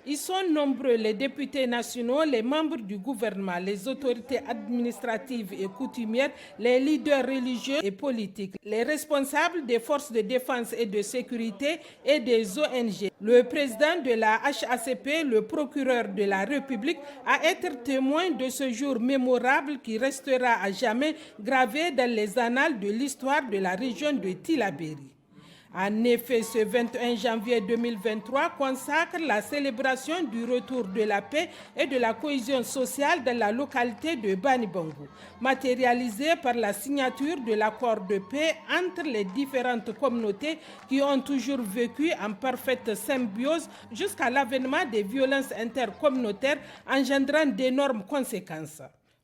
Ils sont nombreux, les députés nationaux, les membres du gouvernement, les autorités administratives et coutumières, les leaders religieux et politiques, les responsables des forces de défense et de sécurité et des ONG. Le président de la HACP, le procureur de la République, à être témoin de ce jour mémorable qui restera à jamais gravé dans les annales de l'histoire de la région de Tillabéri. En effet, ce 21 janvier 2023 consacre la célébration du retour de la paix et de la cohésion sociale dans la localité de Bani Bangu, matérialisée par la signature de l'accord de paix entre les différentes communautés qui ont toujours vécu en parfaite symbiose jusqu'à l'avènement des violences intercommunautaires engendrant d'énormes conséquences.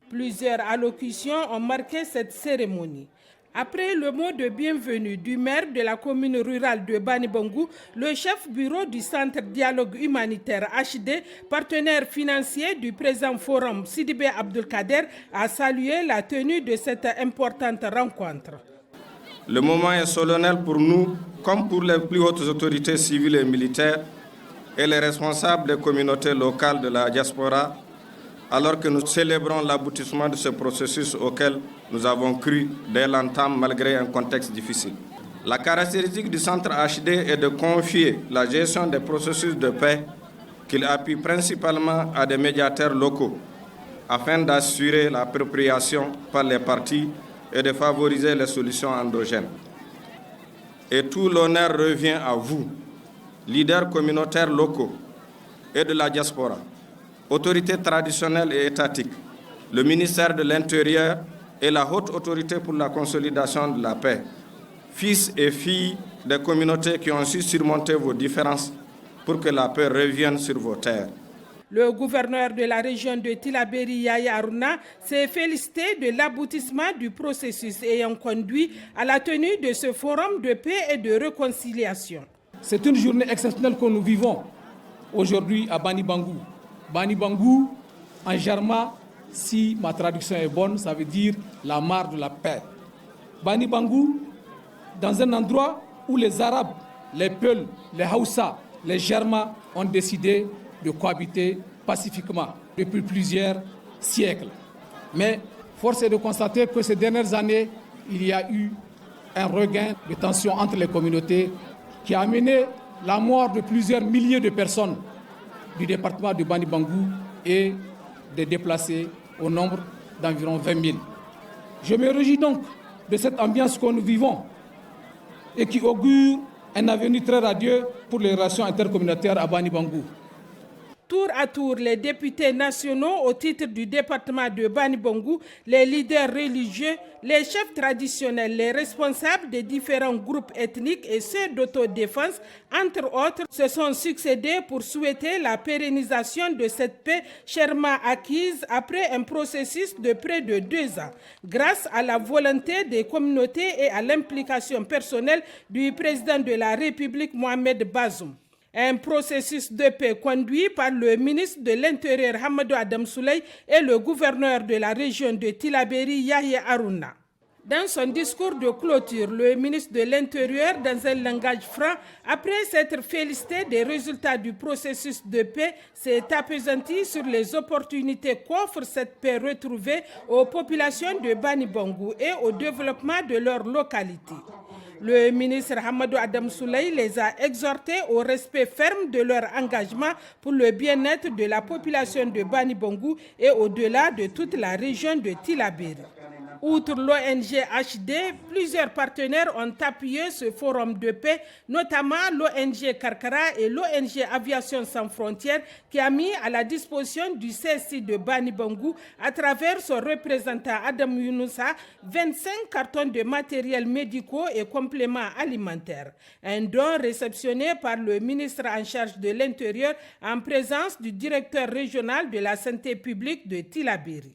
Plusieurs allocutions ont marqué cette cérémonie. Après le mot de bienvenue du maire de la commune rurale de Bani Bangu, le chef bureau du Centre Dialogue Humanitaire HD, partenaire financier du présent forum Sidibé Abdelkader, a salué la tenue de cette importante rencontre. Le moment est solennel pour nous, comme pour les plus hautes autorités civiles et militaires et les responsables des communautés locales de la diaspora, alors que nous célébrons l'aboutissement de ce processus auquel nous avons cru dès l'entame malgré un contexte difficile. La caractéristique du centre HD est de confier la gestion des processus de paix qu'il appuie principalement à des médiateurs locaux afin d'assurer l'appropriation par les parties et de favoriser les solutions endogènes. Et tout l'honneur revient à vous, leaders communautaires locaux et de la diaspora, autorités traditionnelles et étatiques, le ministère de l'Intérieur et la haute autorité pour la consolidation de la paix, fils et filles des communautés qui ont su surmonter vos différences pour que la paix revienne sur vos terres. Le gouverneur de la région de Tillabéri, Yaya Aruna, s'est félicité de l'aboutissement du processus ayant conduit à la tenue de ce forum de paix et de réconciliation. C'est une journée exceptionnelle que nous vivons aujourd'hui à Bani Bangu. Bani Bangu, en jarma, si ma traduction est bonne, ça veut dire la mare de la paix. Bani Bangu, dans un endroit où les Arabes, les Peuls, les Hausa, les Germains ont décidé de cohabiter pacifiquement depuis plusieurs siècles. Mais force est de constater que ces dernières années, il y a eu un regain de tension entre les communautés qui a amené la mort de plusieurs milliers de personnes du département de Bani Bangu et des déplacés au nombre d'environ 20 000. Je me réjouis donc de cette ambiance que nous vivons et qui augure un avenir très radieux pour les relations intercommunautaires à Bani Bangu. Tour à tour, les députés nationaux au titre du département de Bani Bangu, les leaders religieux, les chefs traditionnels, les responsables des différents groupes ethniques et ceux d'autodéfense, entre autres, se sont succédés pour souhaiter la pérennisation de cette paix chèrement acquise après un processus de près de 2 ans, grâce à la volonté des communautés et à l'implication personnelle du président de la République, Mohamed Bazoum. Un processus de paix conduit par le ministre de l'Intérieur Hamadou Adam Souley et le gouverneur de la région de Tillabéri Yahya Aruna. Dans son discours de clôture, le ministre de l'Intérieur, dans un langage franc, après s'être félicité des résultats du processus de paix, s'est appesanti sur les opportunités qu'offre cette paix retrouvée aux populations de Bani Bangu et au développement de leur localité. Le ministre Hamadou Adam Souley les a exhortés au respect ferme de leur engagement pour le bien-être de la population de Bani Bangu et au-delà de toute la région de Tillabéri. Outre l'ONG HD, plusieurs partenaires ont appuyé ce forum de paix, notamment l'ONG Karkara et l'ONG Aviation Sans Frontières, qui a mis à la disposition du CSI de Bani Bangu, à travers son représentant Adam Younoussa, 25 cartons de matériel médicaux et compléments alimentaires. Un don réceptionné par le ministre en charge de l'Intérieur en présence du directeur régional de la santé publique de Tillabéri.